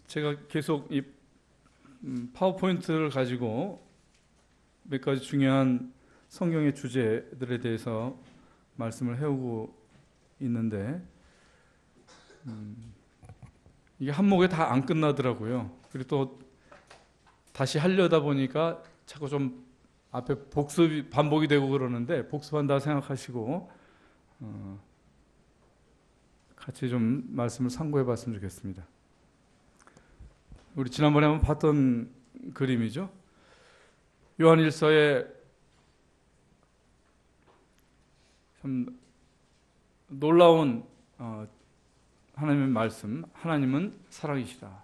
제가 계속 이 파워포인트를 가지고 몇 가지 중요한 성경의 주제들에 대해서 말씀을 해오고 있는데 이게 한 목에 다 안 끝나더라고요. 그리고 또 다시 하려다 보니까 자꾸 좀 앞에 복습이 반복이 되고 그러는데 복습한다 생각하시고 같이 좀 말씀을 상고해 봤으면 좋겠습니다. 우리 지난번에 한번 봤던 그림이죠. 요한일서에 참 놀라운 하나님의 말씀, 하나님은 사랑이시다.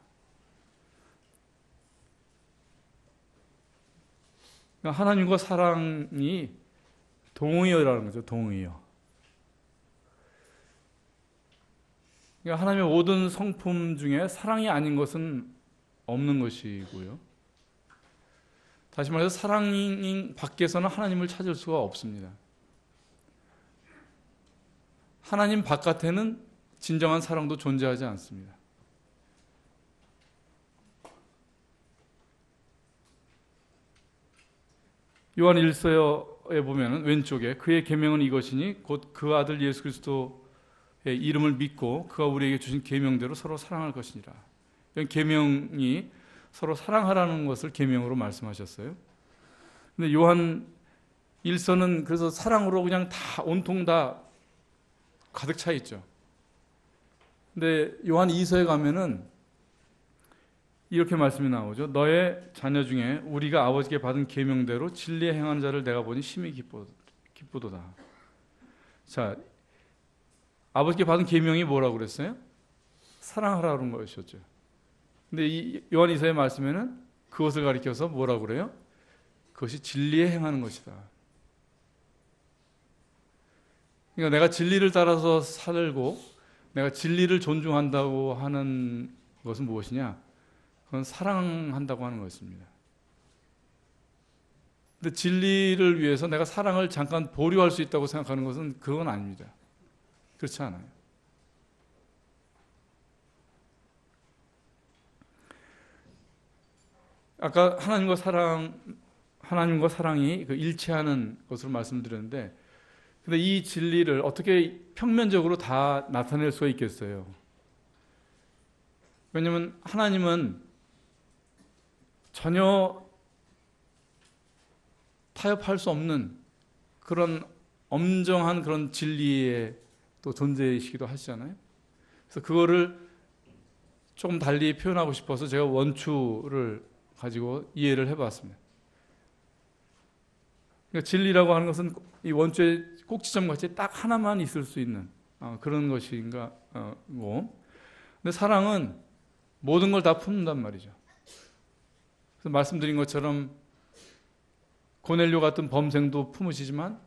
그러니까 하나님과 사랑이 동의어라는 거죠. 동의어. 그러니까 하나님의 모든 성품 중에 사랑이 아닌 것은 없는 것이고요. 다시 말해서 사랑 밖에서는 하나님을 찾을 수가 없습니다. 하나님 바깥에는 진정한 사랑도 존재하지 않습니다. 요한 1서에 보면 왼쪽에 그의 계명은 이것이니 곧 그 아들 예수 그리스도의 이름을 믿고 그가 우리에게 주신 계명대로 서로 사랑할 것이니라. 이런 계명이 서로 사랑하라는 것을 계명으로 말씀하셨어요. 근데 요한 1서는 그래서 사랑으로 그냥 다 온통 다 가득 차 있죠. 근데 요한 2서에 가면은 이렇게 말씀이 나오죠. 너의 자녀 중에 우리가 아버지께 받은 계명대로 진리에 행하는 자를 내가 보니 심히 기쁘도다. 자, 아버지께 받은 계명이 뭐라고 그랬어요? 사랑하라는 것이었죠. 근데 이 요한 2서의 말씀에는 그것을 가리켜서 뭐라고 그래요? 그것이 진리에 행하는 것이다. 그러니까 내가 진리를 따라서 살고 내가 진리를 존중한다고 하는 것은 무엇이냐? 그건 사랑한다고 하는 것입니다. 근데 진리를 위해서 내가 사랑을 잠깐 보류할 수 있다고 생각하는 것은 그건 아닙니다. 그렇지 않아요. 아까 하나님과 사랑이 그 일치하는 것으로 말씀드렸는데, 근데 이 진리를 어떻게 평면적으로 다 나타낼 수가 있겠어요? 왜냐하면 하나님은 전혀 타협할 수 없는 그런 엄정한 그런 진리의 또 존재이시기도 하시잖아요. 그래서 그거를 조금 달리 표현하고 싶어서 제가 원추를 가지고 이해를 해봤습니다. 그러니까 진리라고 하는 것은 이 원추의 꼭지점 같이 딱 하나만 있을 수 있는 그런 것인가 고, 근데 사랑은 모든 걸 다 품는단 말이죠. 그래서 말씀드린 것처럼 고넬료 같은 범생도 품으시지만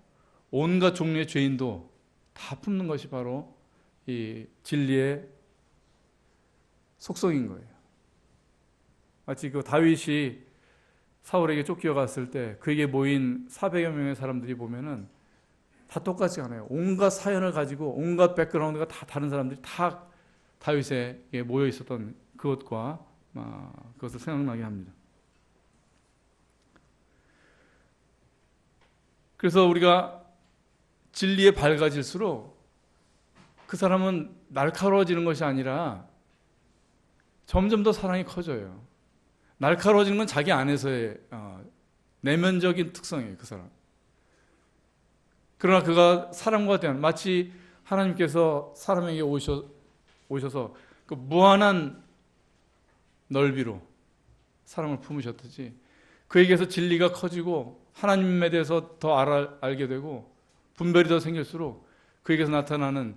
온갖 종류의 죄인도 다 품는 것이 바로 이 진리의 속성인 거예요. 마치 그 다윗이 사울에게 쫓겨갔을 때 그에게 모인 400여 명의 사람들이 보면은 다 똑같지 않아요. 온갖 사연을 가지고 온갖 백그라운드가 다 다른 사람들이 다 다윗에게 모여 있었던 그것과 그것을 생각나게 합니다. 그래서 우리가 진리에 밝아질수록 그 사람은 날카로워지는 것이 아니라 점점 더 사랑이 커져요. 날카로워지는 건 자기 안에서의 내면적인 특성이에요. 그 사람. 그러나 그가 사람과 대한, 마치 하나님께서 사람에게 오셔서 그 무한한 넓이로 사람을 품으셨듯이 그에게서 진리가 커지고 하나님에 대해서 더 알게 되고 분별이 더 생길수록 그에게서 나타나는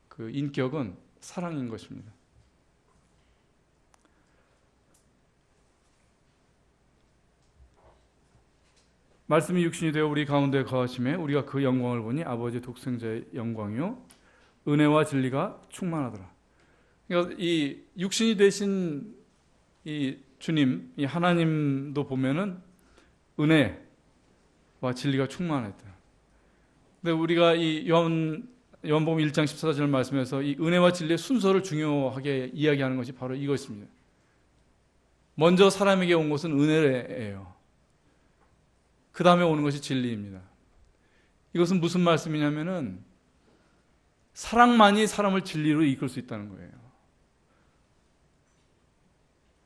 그 인격은 사랑인 것입니다. 말씀이 육신이 되어 우리 가운데 거하심에 우리가 그 영광을 보니 아버지 독생자의 영광이요 은혜와 진리가 충만하더라. 그러니까 이 육신이 되신 이 주님, 이 하나님도 보면은 은혜와 진리가 충만했다. 근데 우리가 이 요한 요한복음 1장 14절 말씀에서 이 은혜와 진리의 순서를 중요하게 이야기하는 것이 바로 이것입니다. 먼저 사람에게 온 것은 은혜예요. 그 다음에 오는 것이 진리입니다. 이것은 무슨 말씀이냐면은 사랑만이 사람을 진리로 이끌 수 있다는 거예요.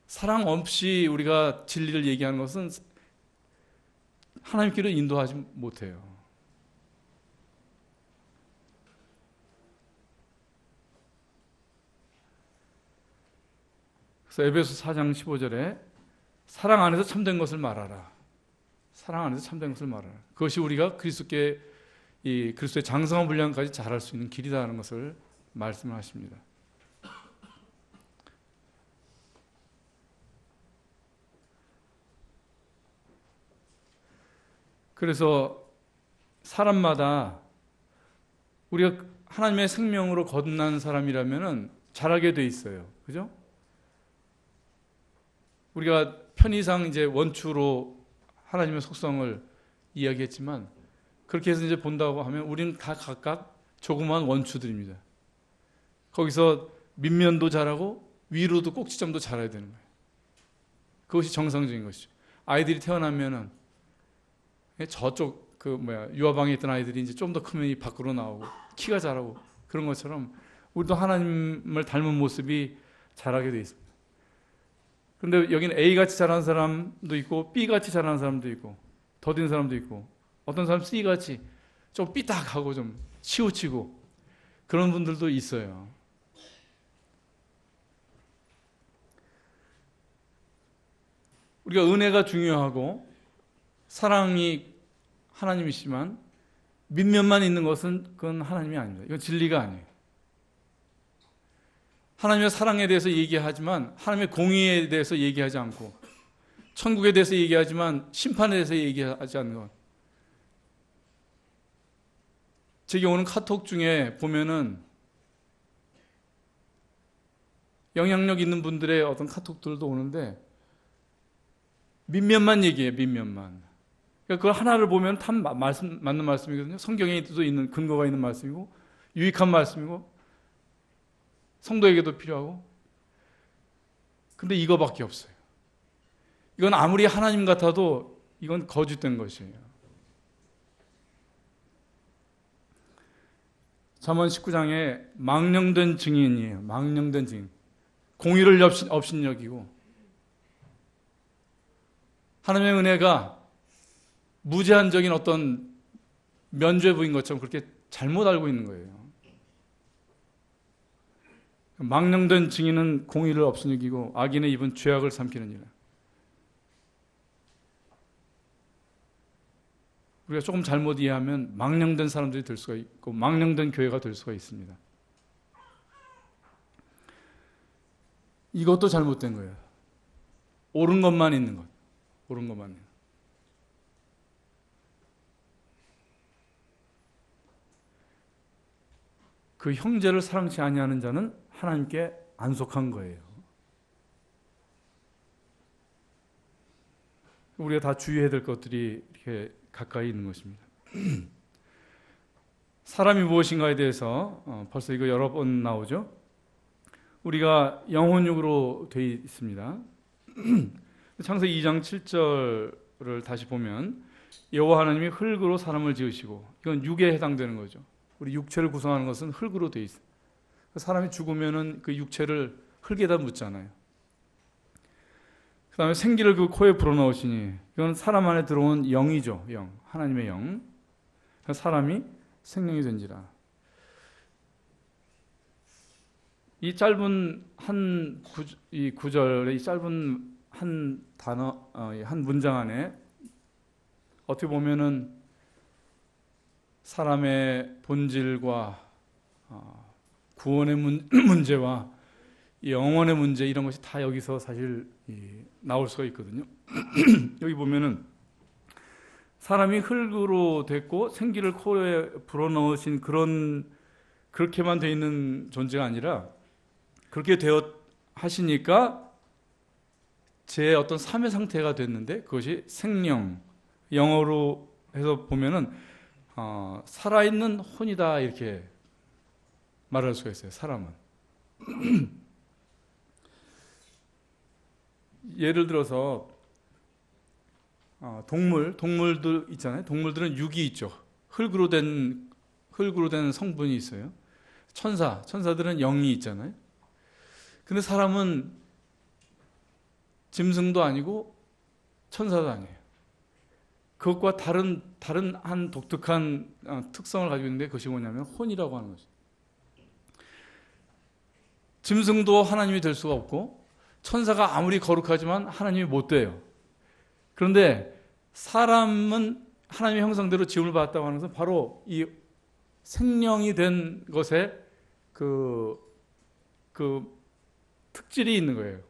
사랑 없이 우리가 진리를 얘기하는 것은 하나님께로 인도하지 못해요. 그래서 에베소 4장 15절에 사랑 안에서 참된 것을 말하라. 사랑 안에서 참된 것을 말하라. 그것이 우리가 그리스도의 장성한 분량까지 자랄 수 있는 길이라는 것을 말씀하십니다. 그래서 사람마다 우리가 하나님의 생명으로 거듭난 사람이라면 자라게 돼 있어요. 그죠? 우리가 편의상 이제 원추로 하나님의 속성을 이야기했지만 그렇게 해서 이제 본다고 하면 우리는 다 각각 조그마한 원추들입니다. 거기서 밑면도 자라고 위로도 꼭지점도 자라야 되는 거예요. 그것이 정상적인 것이죠. 아이들이 태어나면은 저쪽 유아방에 있던 아이들이 이제 좀 더 크면 이 밖으로 나오고 키가 자라고 그런 것처럼 우리도 하나님을 닮은 모습이 자라게 돼 있습니다. 그런데 여기는 A같이 자라는 사람도 있고 B같이 자라는 사람도 있고 더딘 사람도 있고 어떤 사람 C같이 좀 삐딱하고 좀 치우치고 그런 분들도 있어요. 우리가 은혜가 중요하고 사랑이 하나님이시지만 밑면만 있는 것은 그건 하나님이 아닙니다. 이건 진리가 아니에요. 하나님의 사랑에 대해서 얘기하지만 하나님의 공의에 대해서 얘기하지 않고 천국에 대해서 얘기하지만 심판에 대해서 얘기하지 않는 것. 제게 오는 카톡 중에 보면은 영향력 있는 분들의 어떤 카톡들도 오는데 밑면만 얘기해요. 밑면만. 그러니까 그걸 하나를 보면 참 맞는 말씀이거든요. 성경에도 있는 근거가 있는 말씀이고 유익한 말씀이고 성도에게도 필요하고. 근데 이거밖에 없어요. 이건 아무리 하나님 같아도 이건 거짓된 것이에요. 잠언 19장에 망령된 증인이에요. 망령된 증인. 공의를 업신여기고 하나님의 은혜가 무제한적인 어떤 면죄부인 것처럼 그렇게 잘못 알고 있는 거예요. 망령된 증인은 공의를 업신여기고 악인의 입은 죄악을 삼키느니라. 우리가 조금 잘못 이해하면 망령된 사람들이 될 수가 있고 망령된 교회가 될 수가 있습니다. 이것도 잘못된 거예요. 옳은 것만 있는 것. 옳은 것만 있는 것. 그 형제를 사랑치 아니하는 자는 하나님께 안 속한 거예요. 우리가 다 주의해야 될 것들이 이렇게 가까이 있는 것입니다. 사람이 무엇인가에 대해서 벌써 이거 여러 번 나오죠. 우리가 영혼육으로 되어 있습니다. 창세기 2장 7절을 다시 보면 여호와 하나님이 흙으로 사람을 지으시고 이건 육에 해당되는 거죠. 우리 육체를 구성하는 것은 흙으로 되어 있어요. 사람이 죽으면은 그 육체를 흙에다 묻잖아요. 그 다음에 생기를 그 코에 불어넣으시니 이건 사람 안에 들어온 영이죠. 영, 하나님의 영. 사람이 생명이 된지라. 이 짧은 이 구절의 이 짧은 한 단어, 한 문장 안에 어떻게 보면은 사람의 본질과 구원의 문제와 영원의 문제 이런 것이 다 여기서 사실 나올 수가 있거든요. 여기 보면은 사람이 흙으로 됐고 생기를 코에 불어넣으신 그렇게만 돼 있는 존재가 아니라 그렇게 되어 하시니까 제 어떤 삶의 상태가 됐는데 그것이 생명, 영어로 해서 보면은 살아있는 혼이다 이렇게 말할 수가 있어요. 사람은. 예를 들어서 동물들 있잖아요. 동물들은 육이 있죠. 흙으로 된 성분이 있어요. 천사들은 영이 있잖아요. 근데 사람은 짐승도 아니고 천사도 아니에요. 그것과 다른 한 독특한 특성을 가지고 있는데 그것이 뭐냐면 혼이라고 하는 거죠. 짐승도 하나님이 될 수가 없고 천사가 아무리 거룩하지만 하나님이 못 돼요. 그런데 사람은 하나님의 형상대로 지음을 받았다고 하는 것은 바로 이 생령이 된 것에 그 특질이 있는 거예요.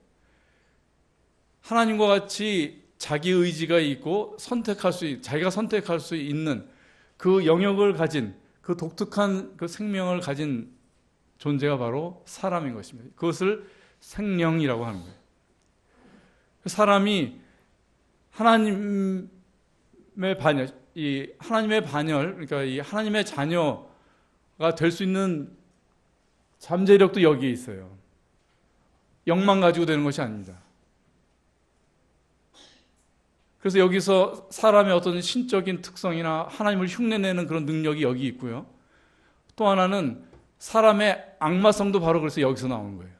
하나님과 같이 자기 의지가 있고 자기가 선택할 수 있는 그 영역을 가진 그 독특한 그 생명을 가진 존재가 바로 사람인 것입니다. 그것을 생령이라고 하는 거예요. 사람이 하나님의 반열, 그러니까 이 하나님의 자녀가 될 수 있는 잠재력도 여기에 있어요. 영만 가지고 되는 것이 아닙니다. 그래서 여기서 사람의 어떤 신적인 특성이나 하나님을 흉내내는 그런 능력이 여기 있고요. 또 하나는 사람의 악마성도 바로 그래서 여기서 나오는 거예요.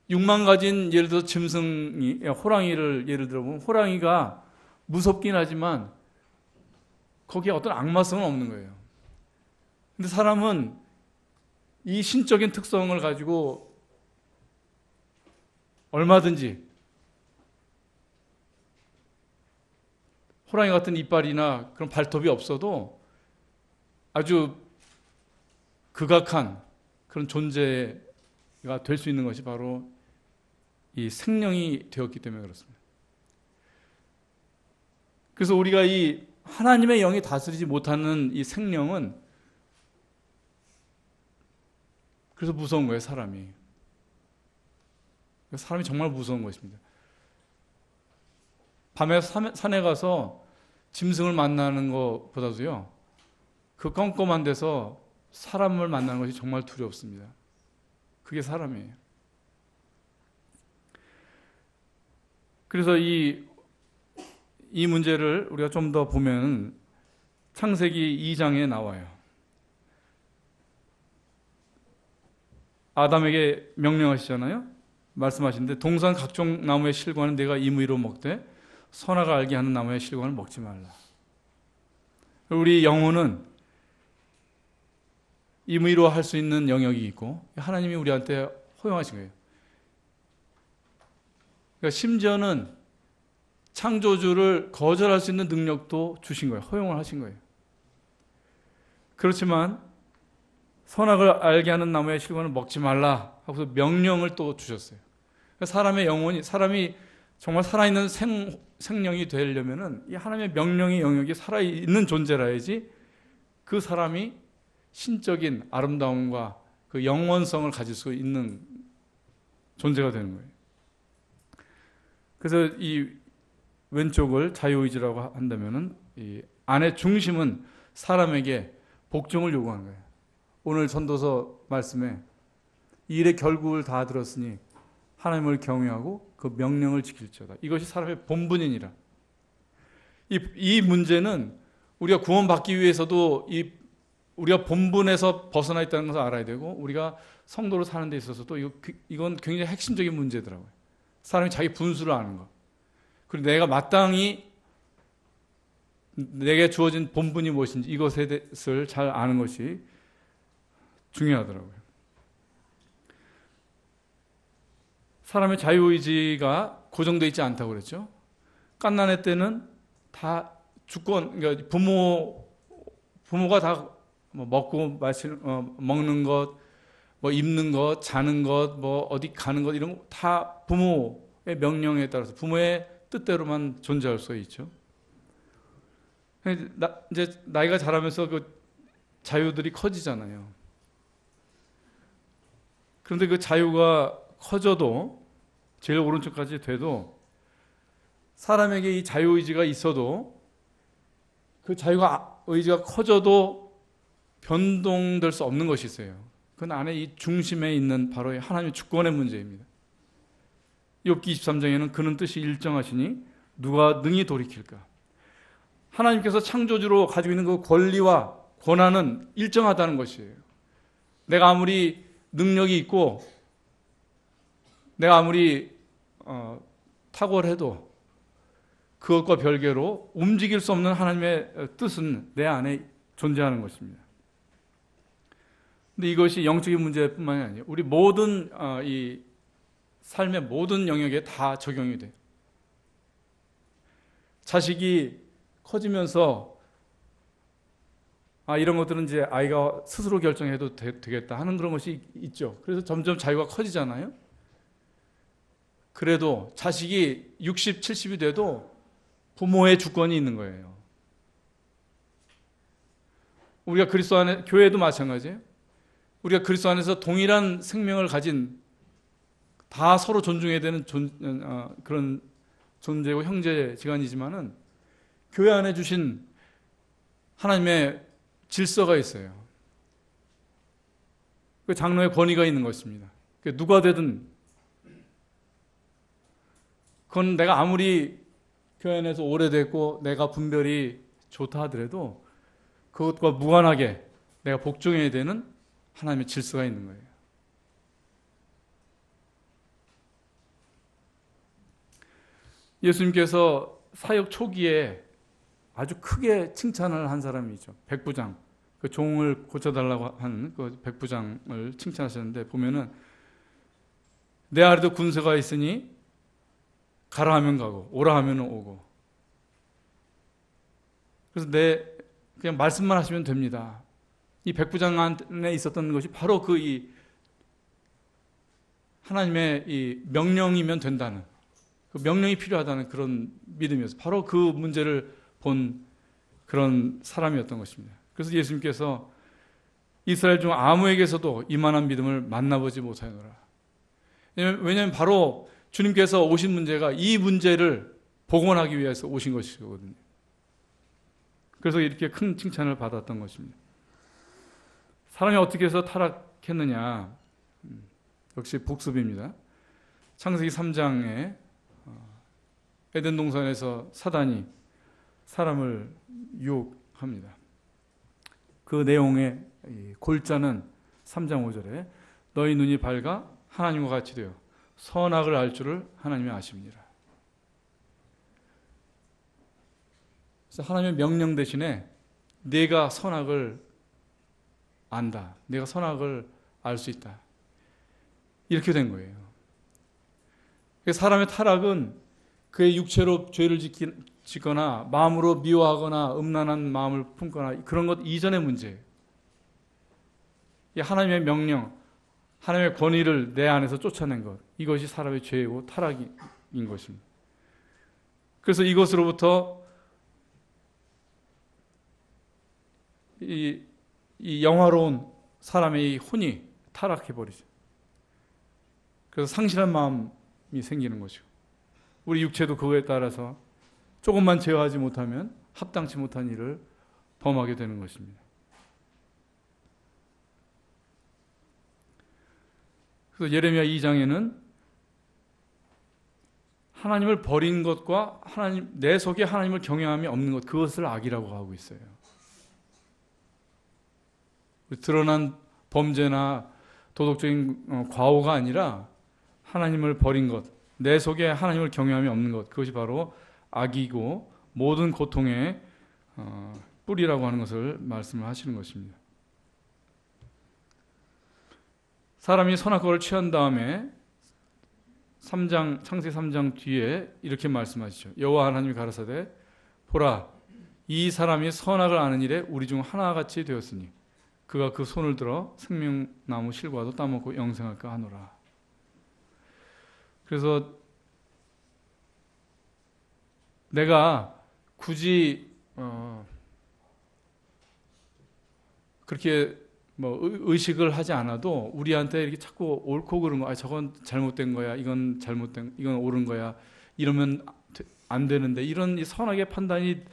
육만 가진 예를 들어 짐승이 호랑이를 예를 들어보면 호랑이가 무섭긴 하지만 거기에 어떤 악마성은 없는 거예요. 근데 사람은 이 신적인 특성을 가지고 얼마든지 호랑이 같은 이빨이나 그런 발톱이 없어도 아주 극악한 그런 존재가 될 수 있는 것이 바로 이 생명이 되었기 때문에 그렇습니다. 그래서 우리가 이 하나님의 영이 다스리지 못하는 이 생명은 그래서 무서운 거예요, 사람이. 사람이 정말 무서운 것입니다. 밤에 산에 가서 짐승을 만나는 것보다도요, 그 껌껌한 데서 사람을 만나는 것이 정말 두렵습니다. 그게 사람이에요. 그래서 이 문제를 우리가 좀 더 보면 창세기 2장에 나와요. 아담에게 명령하시잖아요. 말씀하시는데 동산 각종 나무의 실과는 내가 임의로 먹되 선악을 알게 하는 나무의 실과는 먹지 말라. 우리 영혼은 임의로 할 수 있는 영역이 있고 하나님이 우리한테 허용하신 거예요. 그러니까 심지어는 창조주를 거절할 수 있는 능력도 주신 거예요. 허용을 하신 거예요. 그렇지만 선악을 알게 하는 나무의 실과는 먹지 말라 하고서 명령을 또 주셨어요. 그러니까 사람의 영혼이, 사람이 정말 살아있는 생명이 되려면은 이 하나님의 명령의 영역이 살아있는 존재라야지 그 사람이 신적인 아름다움과 그 영원성을 가질 수 있는 존재가 되는 거예요. 그래서 이 왼쪽을 자유의지라고 한다면은 이 안의 중심은 사람에게 복종을 요구하는 거예요. 오늘 전도서 말씀에 이 일의 결국을 다 들었으니 하나님을 경외하고 그 명령을 지킬지어다. 이것이 사람의 본분이니라. 이 문제는 우리가 구원받기 위해서도 우리가 본분에서 벗어나 있다는 것을 알아야 되고 우리가 성도로 사는 데 있어서도 이건 굉장히 핵심적인 문제더라고요. 사람이 자기 분수를 아는 것. 그리고 내가 마땅히 내게 주어진 본분이 무엇인지 이것에 대해서 잘 아는 것이 중요하더라고요. 사람의 자유의지가 고정되어 있지 않다고 그랬죠. 갓난의 때는 다 주권, 그러니까 부모가 다 먹고 먹는 것, 뭐 입는 것, 자는 것, 뭐 어디 가는 것 이런 거 다 부모의 명령에 따라서 부모의 뜻대로만 존재할 수 있죠. 이제 나이가 자라면서 그 자유들이 커지잖아요. 그런데 그 자유가 커져도 제일 오른쪽까지 돼도 사람에게 이 자유의지가 있어도 그 의지가 커져도 변동될 수 없는 것이 있어요. 그 안에 이 중심에 있는 바로 하나님의 주권의 문제입니다. 욥기 23장에는 그는 뜻이 일정하시니 누가 능히 돌이킬까? 하나님께서 창조주로 가지고 있는 그 권리와 권한은 일정하다는 것이에요. 내가 아무리 능력이 있고 내가 아무리 탁월해도 그것과 별개로 움직일 수 없는 하나님의 뜻은 내 안에 존재하는 것입니다. 근데 이것이 영적인 문제뿐만이 아니에요. 우리 모든 이 삶의 모든 영역에 다 적용이 돼요. 자식이 커지면서 이런 것들은 이제 아이가 스스로 결정해도 되겠다 하는 그런 것이 있죠. 그래서 점점 자유가 커지잖아요. 그래도 자식이 60, 70이 돼도 부모의 주권이 있는 거예요. 우리가 그리스도 안에, 교회도 마찬가지예요. 우리가 그리스도 안에서 동일한 생명을 가진, 다 서로 존중해야 되는 그런 존재고 형제지간이지만은 교회 안에 주신 하나님의 질서가 있어요. 그 장로의 권위가 있는 것입니다. 누가 되든, 그건 내가 아무리 교회 안에서 오래됐고 내가 분별이 좋다 하더라도 그것과 무관하게 내가 복종해야 되는 하나님의 질서가 있는 거예요. 예수님께서 사역 초기에 아주 크게 칭찬을 한 사람이죠. 백부장, 그 종을 고쳐달라고 하는 그 백부장을 칭찬하셨는데 보면은 내 아래도 군사가 있으니 가라 하면 가고 오라 하면 오고. 그래서 그냥 말씀만 하시면 됩니다. 이 백부장 안에 있었던 것이 바로 이 하나님의 이 명령이면 된다는, 그 명령이 필요하다는 그런 믿음이었어요. 바로 그 문제를 본 그런 사람이었던 것입니다. 그래서 예수님께서 이스라엘 중 아무에게서도 이만한 믿음을 만나보지 못하노라. 왜냐하면 바로 주님께서 오신 문제가 이 문제를 복원하기 위해서 오신 것이거든요. 그래서 이렇게 큰 칭찬을 받았던 것입니다. 사람이 어떻게 해서 타락했느냐? 역시 복습입니다. 창세기 3장에 에덴 동산에서 사단이 사람을 유혹합니다. 그 내용의 골자는 3장 5절에 너희 눈이 밝아 하나님과 같이 되어 선악을 알 줄을 하나님이 아십니다. 그래서 하나님의 명령 대신에 내가 선악을 안다. 내가 선악을 알 수 있다. 이렇게 된 거예요. 사람의 타락은 그의 육체로 죄를 짓거나 마음으로 미워하거나 음란한 마음을 품거나 그런 것 이전의 문제예요. 하나님의 명령, 하나님의 권위를 내 안에서 쫓아낸 것, 이것이 사람의 죄이고 타락인 것입니다. 그래서 이것으로부터 이 영화로운 사람의 이 혼이 타락해버리죠. 그래서 상실한 마음이 생기는 것이고, 우리 육체도 그거에 따라서 조금만 제어하지 못하면 합당치 못한 일을 범하게 되는 것입니다. 그래서 예레미야 2장에는 하나님을 버린 것과 내 속에 하나님을 경외함이 없는 것, 그것을 악이라고 하고 있어요. 드러난 범죄나 도덕적인 과오가 아니라 하나님을 버린 것, 내 속에 하나님을 경외함이 없는 것, 그것이 바로 악이고 모든 고통의 뿌리라고 하는 것을 말씀을 하시는 것입니다. 사람이 선악과를 취한 다음에 창세기 3장 뒤에 이렇게 말씀하시죠. 여호와 하나님이 가라사대 보라, 이 사람이 선악을 아는 일에 우리 중 하나같이 되었으니 그가 그 손을 들어 생명나무 실과도 따먹고 영생할까 하노라. 그래서 내가 굳이 그렇게 의식을 하지 않아도 우리한테 이렇게 자꾸 옳고 그른 거, 저건 잘못된 거야, 이건 옳은 거야, 이러면 안 되는데, 이런 선악의 판단이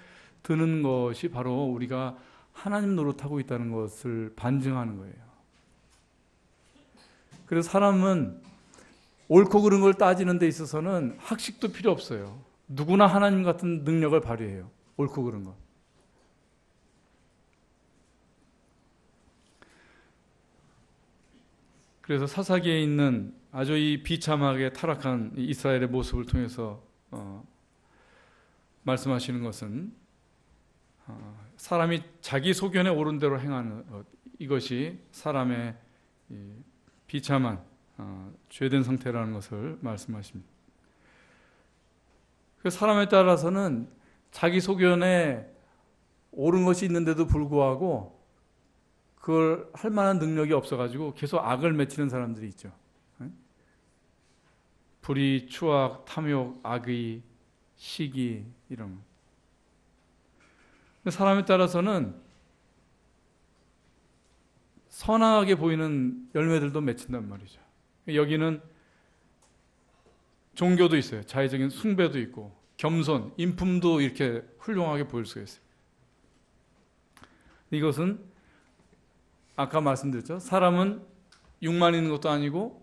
드는 것이 바로 우리가 하나님 노릇하고 있다는 것을 반증하는 거예요. 그래서 사람은 옳고 그른 걸 따지는 데 있어서는 학식도 필요 없어요. 누구나 하나님 같은 능력을 발휘해요. 옳고 그른 것. 그래서 사사기에 있는 아주 이 비참하게 타락한 이스라엘의 모습을 통해서 말씀하시는 것은 사람이 자기 소견에 옳은 대로 행하는 것, 이것이 사람의 비참한 죄된 상태라는 것을 말씀하십니다. 그 사람에 따라서는 자기 소견에 옳은 것이 있는데도 불구하고 그걸 할 만한 능력이 없어가지고 계속 악을 맺히는 사람들이 있죠. 불의, 추악, 탐욕, 악의, 시기 이런 것. 사람에 따라서는 선하게 보이는 열매들도 맺힌단 말이죠. 여기는 종교도 있어요. 자의적인 숭배도 있고 겸손, 인품도 이렇게 훌륭하게 보일 수가 있어요. 이것은 아까 말씀드렸죠. 사람은 육만 있는 것도 아니고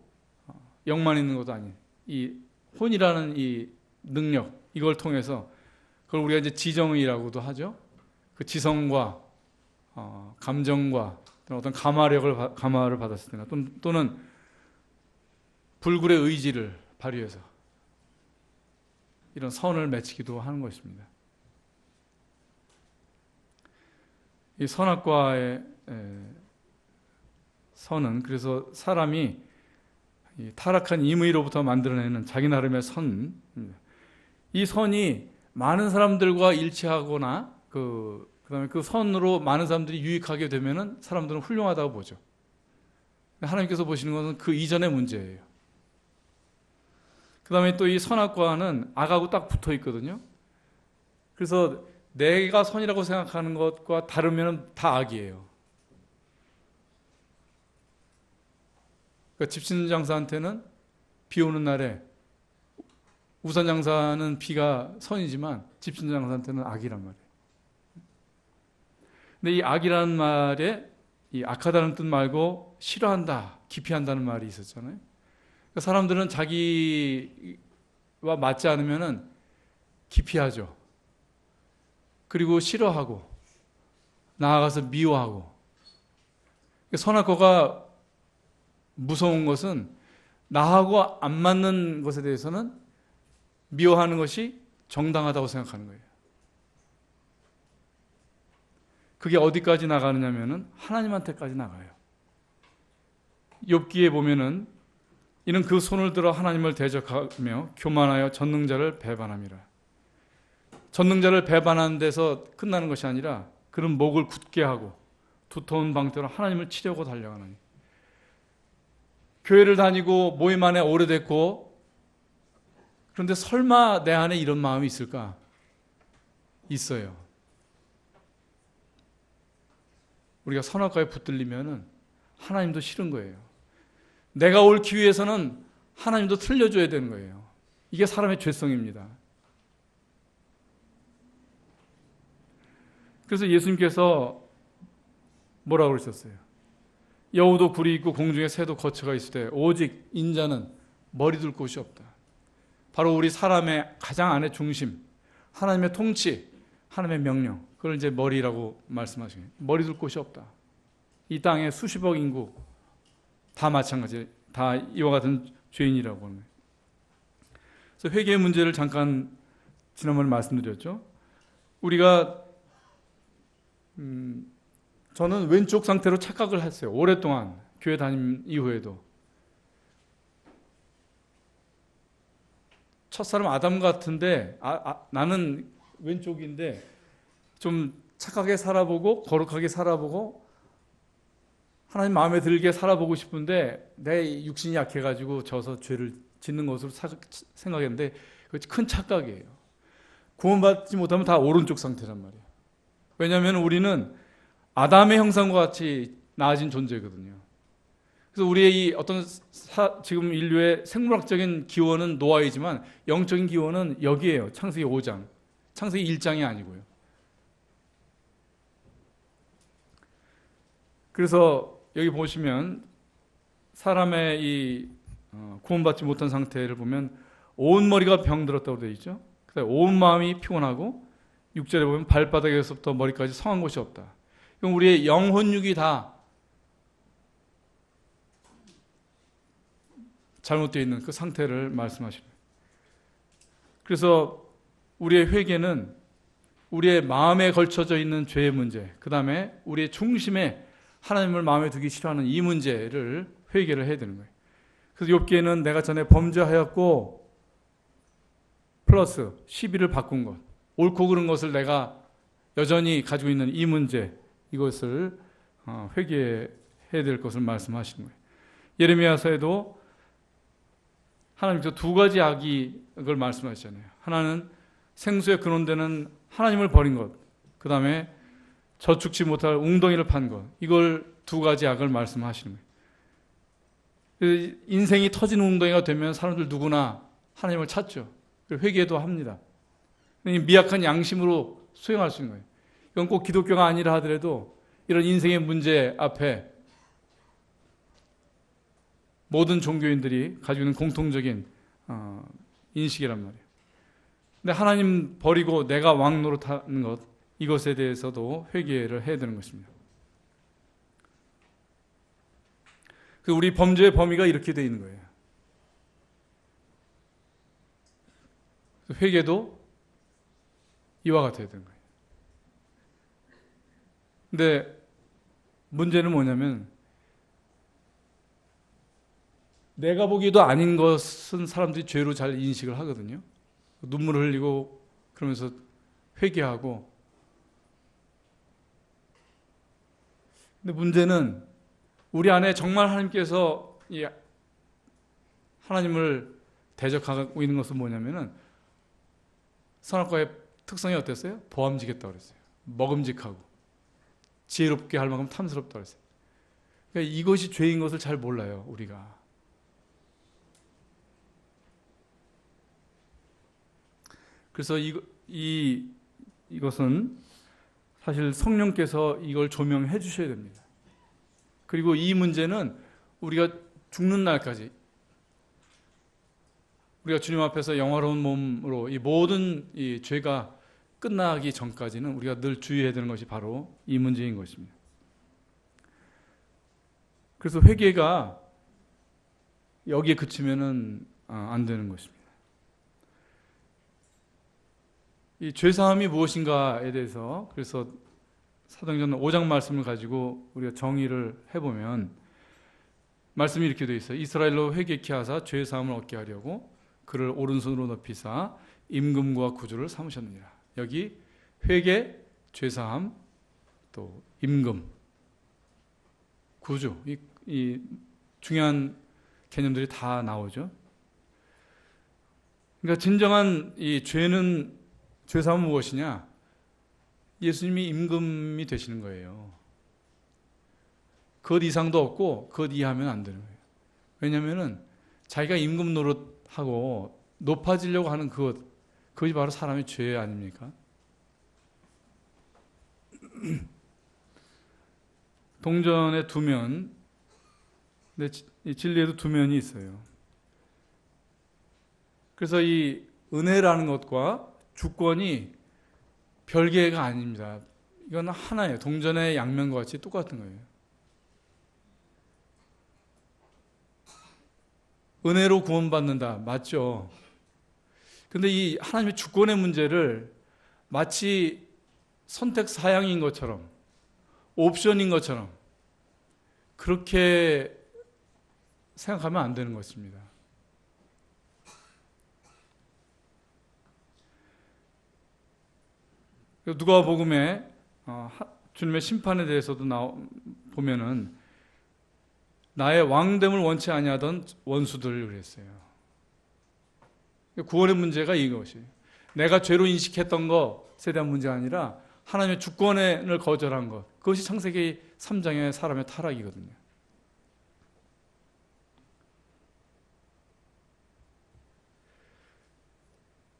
영만 있는 것도 아니에요. 이 혼이라는 이 능력, 이걸 통해서 그걸 우리가 이제 지정의라고도 하죠. 그 지성과 감정과 어떤 감화를 받았을 때나 또는 불굴의 의지를 발휘해서 이런 선을 맺히기도 하는 것입니다. 이 선악과의 선은 그래서 사람이 이 타락한 임의로부터 만들어내는 자기 나름의 선, 이 선이 많은 사람들과 일치하거나 그다음에 그 선으로 많은 사람들이 유익하게 되면은 사람들은 훌륭하다고 보죠. 하나님께서 보시는 것은 그 이전의 문제예요. 그다음에 또 이 선악과는 악하고 딱 붙어 있거든요. 그래서 내가 선이라고 생각하는 것과 다르면 다 악이에요. 그러니까 집신장사한테는 비 오는 날에 우산장사는 비가 선이지만 집신장사한테는 악이란 말이에요. 근데 이 악이라는 말에 이 악하다는 뜻 말고 싫어한다, 기피한다는 말이 있었잖아요. 그러니까 사람들은 자기와 맞지 않으면은 기피하죠. 그리고 싫어하고 나아가서 미워하고. 선악과가 무서운 것은 나하고 안 맞는 것에 대해서는 미워하는 것이 정당하다고 생각하는 거예요. 그게 어디까지 나가느냐면은 하나님한테까지 나가요. 욥기에 보면은 이는 그 손을 들어 하나님을 대적하며 교만하여 전능자를 배반함이라. 전능자를 배반하는 데서 끝나는 것이 아니라 그는 목을 굳게 하고 두터운 방패로 하나님을 치려고 달려가느니. 교회를 다니고 모임 안에 오래됐고 그런데 설마 내 안에 이런 마음이 있을까? 있어요. 우리가 선악과에 붙들리면은 하나님도 싫은 거예요. 내가 옳기 위해서는 하나님도 틀려줘야 되는 거예요. 이게 사람의 죄성입니다. 그래서 예수님께서 뭐라고 그러셨어요? 여우도 굴이 있고 공중에 새도 거처가 있을 때 오직 인자는 머리 둘 곳이 없다. 바로 우리 사람의 가장 안의 중심, 하나님의 통치, 하나님의 명령, 그걸 이제 머리라고 말씀하시는 거예요. 머리 둘 곳이 없다. 이 땅에 수십억 인구 다 마찬가지, 다 이와 같은 죄인이라고 하는 거예요. 그래서 회개의 문제를 잠깐 지난번에 말씀드렸죠. 우리가 저는 왼쪽 상태로 착각을 했어요. 오랫동안 교회 다닌 이후에도. 첫사람 아담 같은데 나는 왼쪽인데 좀 착하게 살아보고 거룩하게 살아보고 하나님 마음에 들게 살아보고 싶은데 내 육신이 약해가지고 져서 죄를 짓는 것으로 생각했는데 그것이 큰 착각이에요. 구원받지 못하면 다 오른쪽 상태란 말이에요. 왜냐하면 우리는 아담의 형상과 같이 나아진 존재거든요. 그래서 우리의 이 어떤 지금 인류의 생물학적인 기원은 노아이지만 영적인 기원은 여기에요. 창세기 5장. 창세기 1장이 아니고요. 그래서 여기 보시면 사람의 이 구원받지 못한 상태를 보면 온 머리가 병들었다고 되어 있죠. 온 마음이 피곤하고 6절에 보면 발바닥에서부터 머리까지 성한 곳이 없다. 그럼 우리의 영혼육이 다 잘못되어 있는 그 상태를 말씀하십니다. 그래서 우리의 회개는 우리의 마음에 걸쳐져 있는 죄의 문제, 그 다음에 우리의 중심에 하나님을 마음에 두기 싫어하는 이 문제를 회개를 해야 되는 거예요. 그래서 욥기에는 내가 전에 범죄하였고 플러스 시비를 바꾼 것, 옳고 그른 것을 내가 여전히 가지고 있는 이 문제, 이것을 회개해야 될 것을 말씀하시는 거예요. 예레미야서에도 하나님께서 두 가지 악을 말씀하시잖아요. 하나는 생수에 근원되는 하나님을 버린 것, 그 다음에 저축지 못할 웅덩이를 판 것, 이걸 두 가지 악을 말씀하시는 거예요. 인생이 터진 웅덩이가 되면 사람들 누구나 하나님을 찾죠. 회개도 합니다. 미약한 양심으로 수행할 수 있는 거예요. 이건 꼭 기독교가 아니라 하더라도 이런 인생의 문제 앞에 모든 종교인들이 가지고 있는 공통적인 인식이란 말이에요. 근데 하나님 버리고 내가 왕 노릇하는 것, 이것에 대해서도 회개를 해야 되는 것입니다. 우리 범죄의 범위가 이렇게 되어 있는 거예요. 회개도 이와 같아야 되는 거예요. 근데 문제는 뭐냐면 내가 보기에도 아닌 것은 사람들이 죄로 잘 인식을 하거든요. 눈물을 흘리고 그러면서 회개하고. 근데 문제는 우리 안에 정말 하나님께서 이 하나님을 대적하고 있는 것은 뭐냐면은 선악과의 특성이 어땠어요? 보암직했다고 그랬어요. 먹음직하고 지혜롭게 할 만큼 탐스럽다고 그랬어요. 그러니까 이것이 죄인 것을 잘 몰라요, 우리가. 그래서 이것은 사실 성령께서 이걸 조명해 주셔야 됩니다. 그리고 이 문제는 우리가 죽는 날까지, 우리가 주님 앞에서 영화로운 몸으로 이 모든 이 죄가 끝나기 전까지는 우리가 늘 주의해야 되는 것이 바로 이 문제인 것입니다. 그래서 회개가 여기에 그치면은 안 되는 것입니다. 이 죄사함이 무엇인가에 대해서 그래서 사도행전 5장 말씀을 가지고 우리가 정의를 해보면 말씀이 이렇게 되어 있어요. 이스라엘로 회개케 하사 죄사함을 얻게 하려고 그를 오른손으로 높이사 임금과 구주를 삼으셨느니라. 여기 회개, 죄사함, 또 임금, 구주, 이 중요한 개념들이 다 나오죠. 그러니까 진정한 이 죄사함은 무엇이냐? 예수님이 임금이 되시는 거예요. 그것 이상도 없고 그것 이하면 안 되는 거예요. 왜냐하면 자기가 임금 노릇하고 높아지려고 하는 그것이 바로 사람의 죄 아닙니까? 동전의 두 면, 근데 진리에도 두 면이 있어요. 그래서 이 은혜라는 것과 주권이 별개가 아닙니다. 이건 하나예요. 동전의 양면과 같이 똑같은 거예요. 은혜로 구원받는다. 맞죠? 근데 이 하나님의 주권의 문제를 마치 선택 사양인 것처럼, 옵션인 것처럼 그렇게 생각하면 안 되는 것입니다. 누가복음에 주님의 심판에 대해서도 보면은 나의 왕됨을 원치 아니하던 원수들을 그랬어요. 구원의 문제가 이것이에요. 내가 죄로 인식했던 것에 대한 문제가 아니라 하나님의 주권을 거절한 것, 그것이 창세기 3장의 사람의 타락이거든요.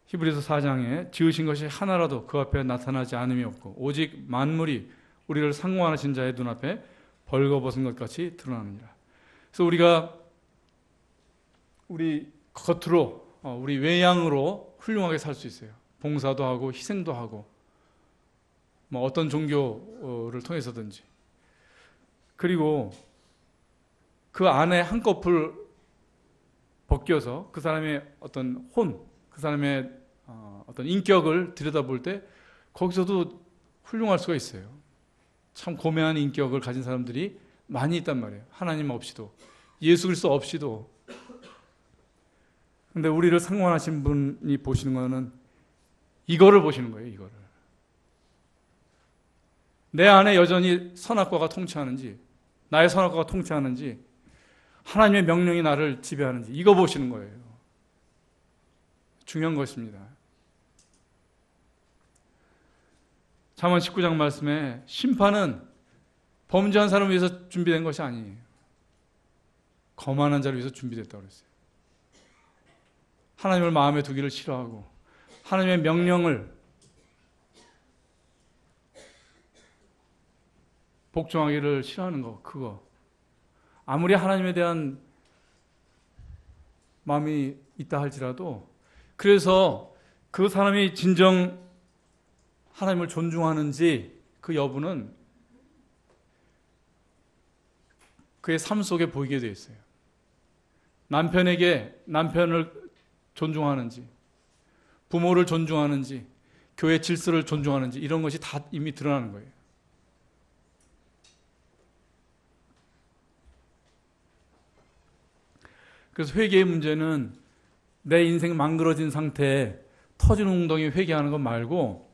히브리서 4장에 지으신 것이 하나라도 그 앞에 나타나지 않음이 없고 오직 만물이 우리를 상고하신 자의 눈앞에 벌거벗은 것 같이 드러나느니라. 그래서 우리가 우리 겉으로 우리 외양으로 훌륭하게 살 수 있어요. 봉사도 하고 희생도 하고 뭐 어떤 종교를 통해서든지. 그리고 그 안에 한꺼풀 벗겨서 그 사람의 어떤 그 사람의 어떤 인격을 들여다볼 때 거기서도 훌륭할 수가 있어요. 참 고매한 인격을 가진 사람들이 많이 있단 말이에요. 하나님 없이도, 예수 그리스도 없이도. 근데 우리를 상관하신 분이 보시는 거는 이거를 보시는 거예요. 이거를. 내 안에 여전히 선악과가 통치하는지, 나의 선악과가 통치하는지, 하나님의 명령이 나를 지배하는지 이거 보시는 거예요. 중요한 것입니다. 잠언 19장 말씀에 심판은 범죄한 사람을 위해서 준비된 것이 아니에요. 거만한 자를 위해서 준비됐다고 그랬어요. 하나님을 마음에 두기를 싫어하고 하나님의 명령을 복종하기를 싫어하는 거, 그거. 아무리 하나님에 대한 마음이 있다 할지라도, 그래서 그 사람이 진정 하나님을 존중하는지 그 여부는 그의 삶 속에 보이게 되어 있어요. 남편을 존중하는지, 부모를 존중하는지, 교회 질서를 존중하는지, 이런 것이 다 이미 드러나는 거예요. 그래서 회개의 문제는 내 인생 망그러진 상태에 터진 웅덩이 회개하는 것 말고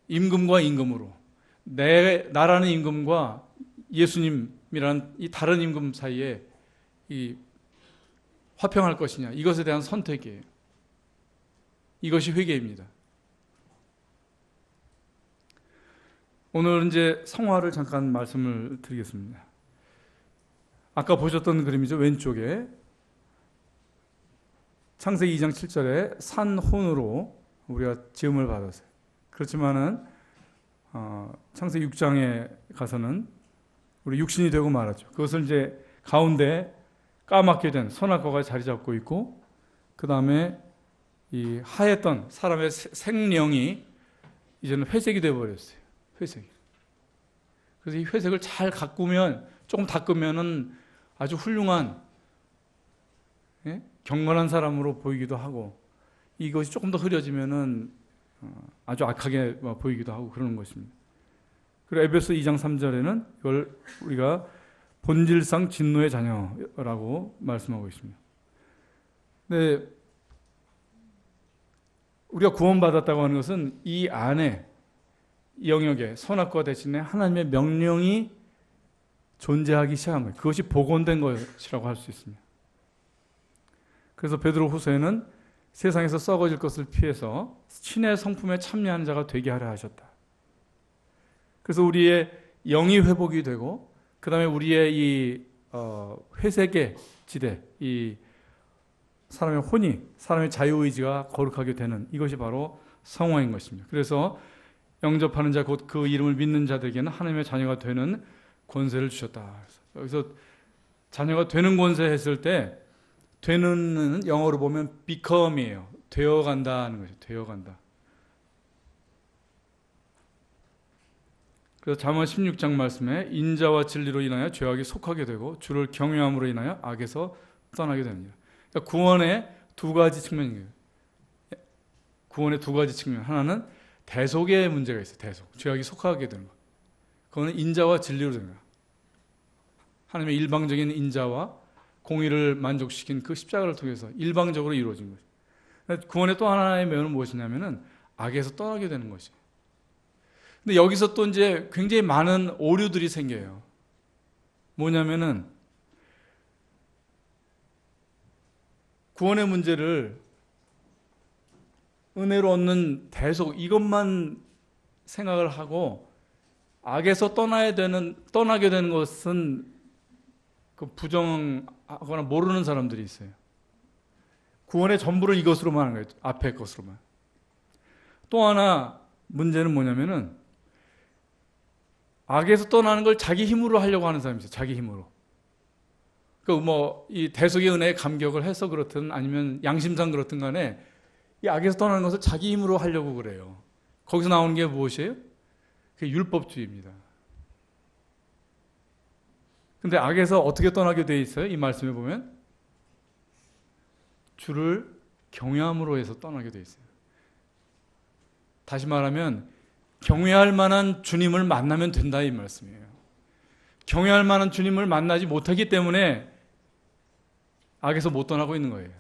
임금과 임금으로, 나라는 임금과 예수님이라는 이 다른 임금 사이에 이 화평할 것이냐, 이것에 대한 선택이에요. 이것이 회개입니다. 오늘 이제 성화를 잠깐 말씀을 드리겠습니다. 아까 보셨던 그림이죠. 왼쪽에 창세기 2장 7절에 산혼으로 우리가 지음을 받았어요. 그렇지만은 창세기 6장에 가서는 우리 육신이 되고 말았죠. 그것을 이제 가운데 까맣게 된 선악과가 자리 잡고 있고, 그 다음에 이 하였던 사람의 생령이 이제는 회색이 되어버렸어요. 회색. 그래서 이 회색을 잘 가꾸면, 조금 닦으면은 아주 훌륭한, 경건한 사람으로 보이기도 하고, 이것이 조금 더 흐려지면은 아주 악하게 보이기도 하고 그러는 것입니다. 그리고 에베소 2장 3절에는 이걸 우리가 본질상 진노의 자녀라고 말씀하고 있습니다. 근데 우리가 구원받았다고 하는 것은 이 안에, 이 영역에 선악과 대신에 하나님의 명령이 존재하기 시작한 거예요. 그것이 복원된 것이라고 할 수 있습니다. 그래서 베드로 후서에는 세상에서 썩어질 것을 피해서 신의 성품에 참여하는 자가 되게 하려 하셨다. 그래서 우리의 영이 회복이 되고, 그 다음에 우리의 이 회색의 지대, 이 사람의 혼이, 사람의 자유의지가 거룩하게 되는, 이것이 바로 성화인 것입니다. 그래서 영접하는 자, 곧 그 이름을 믿는 자들에게는 하나님의 자녀가 되는 권세를 주셨다. 여기서 자녀가 되는 권세 했을 때, 되는 영어로 보면 become이에요. 되어간다는 거죠. 되어간다. 그래서 잠언 16장 말씀에 인자와 진리로 인하여 죄악이 속하게 되고 주를 경외함으로 인하여 악에서 떠나게 됩니다. 그러니까 구원의 두 가지 측면이에요. 구원의 두 가지 측면. 하나는 대속의 문제가 있어요. 대속. 죄악이 속하게 되는 것. 그거는 인자와 진리로 되는 거예요. 하나님의 일방적인 인자와 공의를 만족시킨 그 십자가를 통해서 일방적으로 이루어진 거죠. 구원의 또 하나의 면은 무엇이냐면은 악에서 떠나게 되는 것이에요. 근데 여기서 또 이제 굉장히 많은 오류들이 생겨요. 뭐냐면은 구원의 문제를 은혜로 얻는 대속, 이것만 생각을 하고 악에서 떠나게 되는 것은 그 부정하거나 모르는 사람들이 있어요. 구원의 전부를 이것으로만 하는 거예요. 앞에 것으로만. 또 하나 문제는 뭐냐면은 악에서 떠나는 걸 자기 힘으로 하려고 하는 사람이 있어요. 자기 힘으로. 이 대속의 은혜에 감격을 해서 그렇든 아니면 양심상 그렇든 간에 이 악에서 떠나는 것을 자기 힘으로 하려고 그래요. 거기서 나오는 게 무엇이에요? 그게 율법주의입니다. 근데 악에서 어떻게 떠나게 돼 있어요? 이 말씀에 보면 주를 경외함으로 해서 떠나게 돼 있어요. 다시 말하면 경외할 만한 주님을 만나면 된다 이 말씀이에요. 경외할 만한 주님을 만나지 못하기 때문에 악에서 못 떠나고 있는 거예요.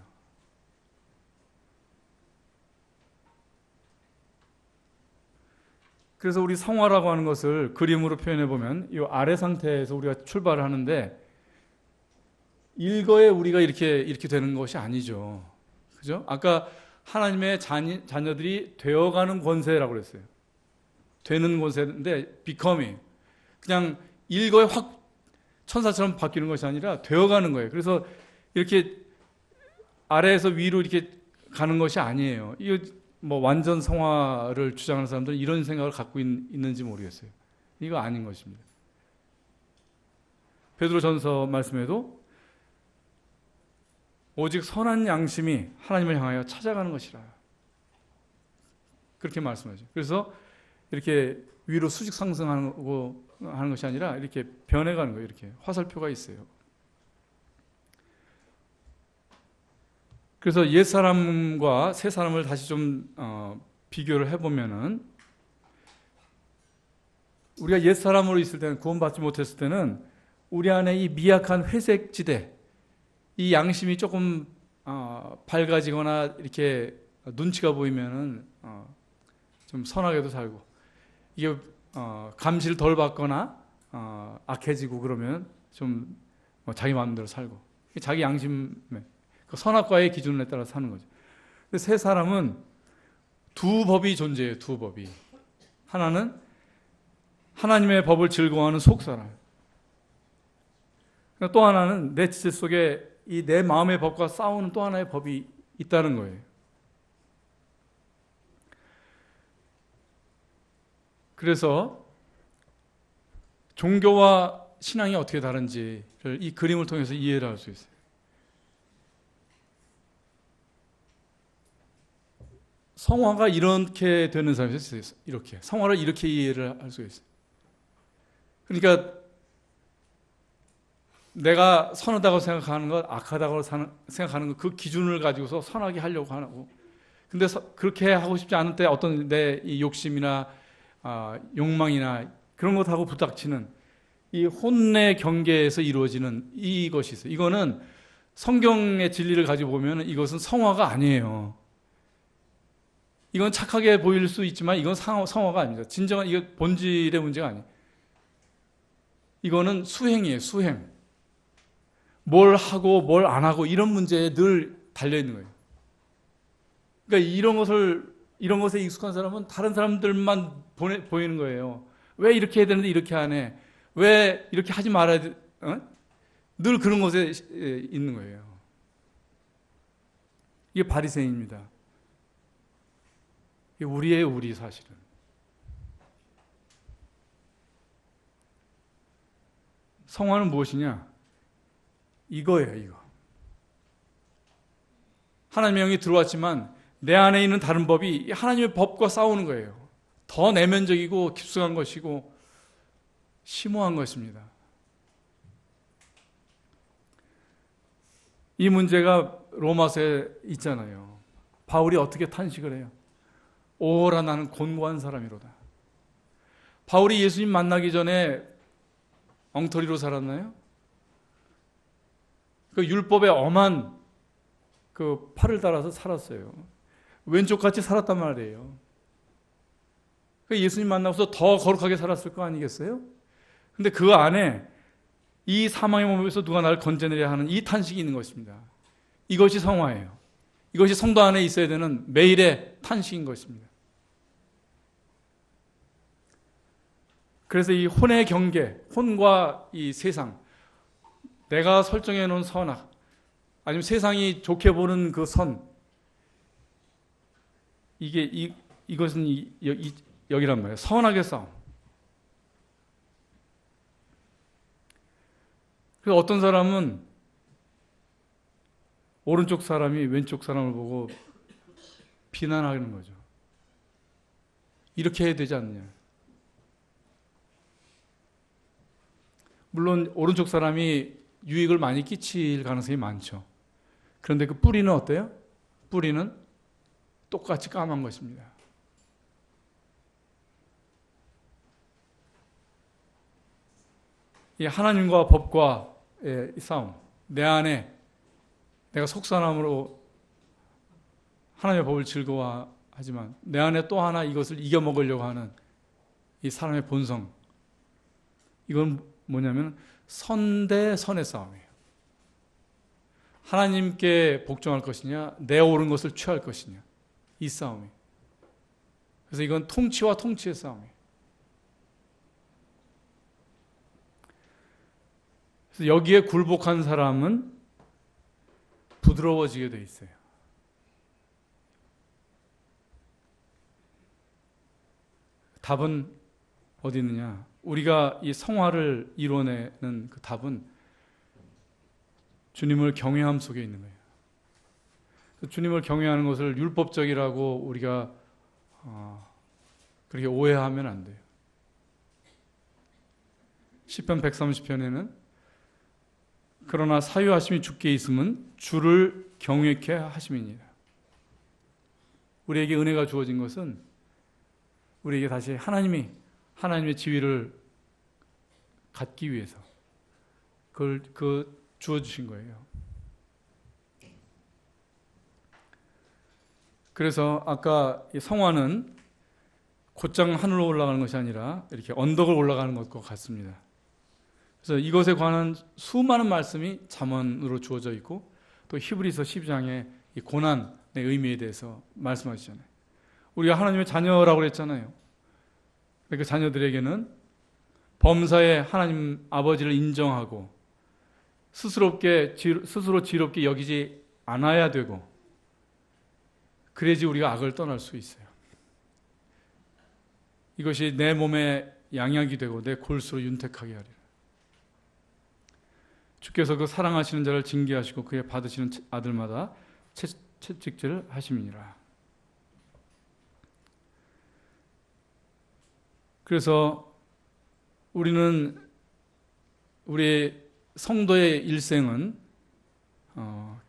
그래서 우리 성화라고 하는 것을 그림으로 표현해 보면 이 아래 상태에서 우리가 출발을 하는데 일거에 우리가 이렇게 되는 것이 아니죠. 그죠? 아까 하나님의 자녀들이 되어가는 권세라고 그랬어요. 되는 권세인데 becoming. 그냥 일거에 확 천사처럼 바뀌는 것이 아니라 되어가는 거예요. 그래서 이렇게 아래에서 위로 이렇게 가는 것이 아니에요. 이거 완전 성화를 주장하는 사람들은 이런 생각을 갖고 있는지 모르겠어요. 이거 아닌 것입니다. 베드로전서 말씀에도 오직 선한 양심이 하나님을 향하여 찾아가는 것이라 그렇게 말씀하죠. 그래서 이렇게 위로 수직 상승하고 하는 것이 아니라 이렇게 변해가는 거예요. 이렇게 화살표가 있어요. 그래서 옛 사람과 새 사람을 다시 좀 비교를 해보면은 우리가 옛 사람으로 있을 때는 구원받지 못했을 때는 우리 안에 이 미약한 회색 지대, 이 양심이 조금 밝아지거나 이렇게 눈치가 보이면은 좀 선하게도 살고 이게 감시를 덜 받거나 악해지고 그러면 좀 자기 마음대로 살고 자기 양심에 그 선악과의 기준에 따라 사는 거죠. 근데 새 사람은 두 법이 존재해요. 두 법이. 하나는 하나님의 법을 즐거워하는 속사람. 또 하나는 내 지체 속에 이 내 마음의 법과 싸우는 또 하나의 법이 있다는 거예요. 그래서 종교와 신앙이 어떻게 다른지를 이 그림을 통해서 이해를 할 수 있어요. 성화가 이렇게 되는 사람이 있어요. 이렇게. 성화를 이렇게 이해를 할 수 있어요. 그러니까 내가 선하다고 생각하는 것, 악하다고 생각하는 것, 그 기준을 가지고서 선하게 하려고 하고, 근데 그렇게 하고 싶지 않을 때 어떤 내 이 욕심이나 욕망이나 그런 것하고 부닥치는 이 혼내 경계에서 이루어지는 이것이 있어요. 이거는 성경의 진리를 가지고 보면 이것은 성화가 아니에요. 이건 착하게 보일 수 있지만 이건 성화가 아닙니다. 진정한 이게 본질의 문제가 아니에요. 이거는 수행이에요. 수행. 뭘 하고 뭘 안 하고 이런 문제에 늘 달려 있는 거예요. 그러니까 이런 것에 익숙한 사람은 다른 사람들만 보이는 거예요. 왜 이렇게 해야 되는데 이렇게 안 해? 왜 이렇게 하지 말아야 돼? 늘 그런 것에 있는 거예요. 이게 바리새인입니다. 이게 우리의 우리 사실은. 성화는 무엇이냐? 이거예요, 이거. 하나님의 영이 들어왔지만 내 안에 있는 다른 법이 하나님의 법과 싸우는 거예요. 더 내면적이고 깊숙한 것이고 심오한 것입니다. 이 문제가 로마서에 있잖아요. 바울이 어떻게 탄식을 해요? 오라 나는 곤고한 사람이로다. 바울이 예수님 만나기 전에 엉터리로 살았나요? 그 율법의 엄한 그 팔을 따라서 살았어요. 왼쪽같이 살았단 말이에요. 예수님 만나고서 더 거룩하게 살았을 거 아니겠어요? 근데 그 안에 이 사망의 몸에서 누가 나를 건져내려 하는 이 탄식이 있는 것입니다. 이것이 성화예요. 이것이 성도 안에 있어야 되는 매일의 탄식인 것입니다. 그래서 이 혼의 경계, 혼과 이 세상, 내가 설정해 놓은 선악, 아니면 세상이 좋게 보는 그 선, 이것은 여기란 말이에요. 선악의 싸움. 그래서 어떤 사람은 오른쪽 사람이 왼쪽 사람을 보고 비난하는 거죠. 이렇게 해야 되지 않느냐. 물론 오른쪽 사람이 유익을 많이 끼칠 가능성이 많죠. 그런데 그 뿌리는 어때요? 뿌리는 똑같이 까만 것입니다. 이 하나님과 법과의 싸움, 내 안에 내가 속사람으로 하나님의 법을 즐거워하지만 내 안에 또 하나 이것을 이겨먹으려고 하는 이 사람의 본성, 이건 뭐냐면 선 대 선의 싸움이에요. 하나님께 복종할 것이냐, 내 옳은 것을 취할 것이냐, 이 싸움이에요. 그래서 이건 통치와 통치의 싸움이에요. 그래서 여기에 굴복한 사람은 부드러워지게 돼 있어요. 답은 어디 있느냐? 우리가 이 성화를 이뤄내는 그 답은 주님을 경외함 속에 있는 거예요. 주님을 경외하는 것을 율법적이라고 우리가 그렇게 오해하면 안 돼요. 시편 130편에는 그러나 사유하심이 주께 있음은 주를 경외케 하심이니라. 우리에게 은혜가 주어진 것은 우리에게 다시 하나님의 지위를 갖기 위해서 그걸 주어주신 거예요. 그래서 아까 이 성화는 곧장 하늘로 올라가는 것이 아니라 이렇게 언덕을 올라가는 것과 같습니다. 그래서 이것에 관한 수많은 말씀이 잠언으로 주어져 있고 또 히브리서 12장의 이 고난의 의미에 대해서 말씀하시잖아요. 우리가 하나님의 자녀라고 그랬잖아요. 그 자녀들에게는 범사에 하나님 아버지를 인정하고 스스로 지롭게 여기지 않아야 되고 그래야지 우리가 악을 떠날 수 있어요. 이것이 내 몸에 양약이 되고 내 골수로 윤택하게 하리라. 주께서 그 사랑하시는 자를 징계하시고 그의 받으시는 아들마다 채찍질을 하심이니라. 그래서 우리는 우리의 성도의 일생은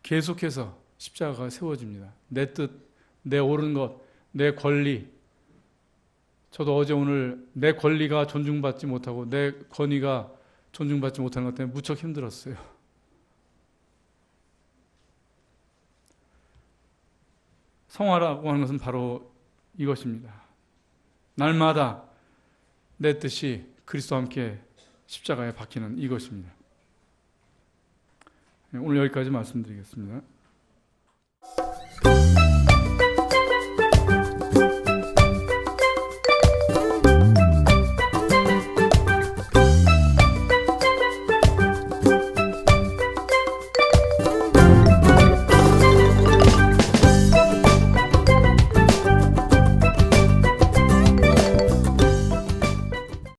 계속해서 십자가가 세워집니다. 내 뜻, 내 옳은 것, 내 권리. 저도 어제 오늘 내 권리가 존중받지 못하고 내 권위가 존중받지 못하는 것 때문에 무척 힘들었어요. 성화라고 하는 것은 바로 이것입니다. 날마다 내 뜻이 그리스도와 함께 십자가에 박히는 이것입니다. 오늘 여기까지 말씀드리겠습니다.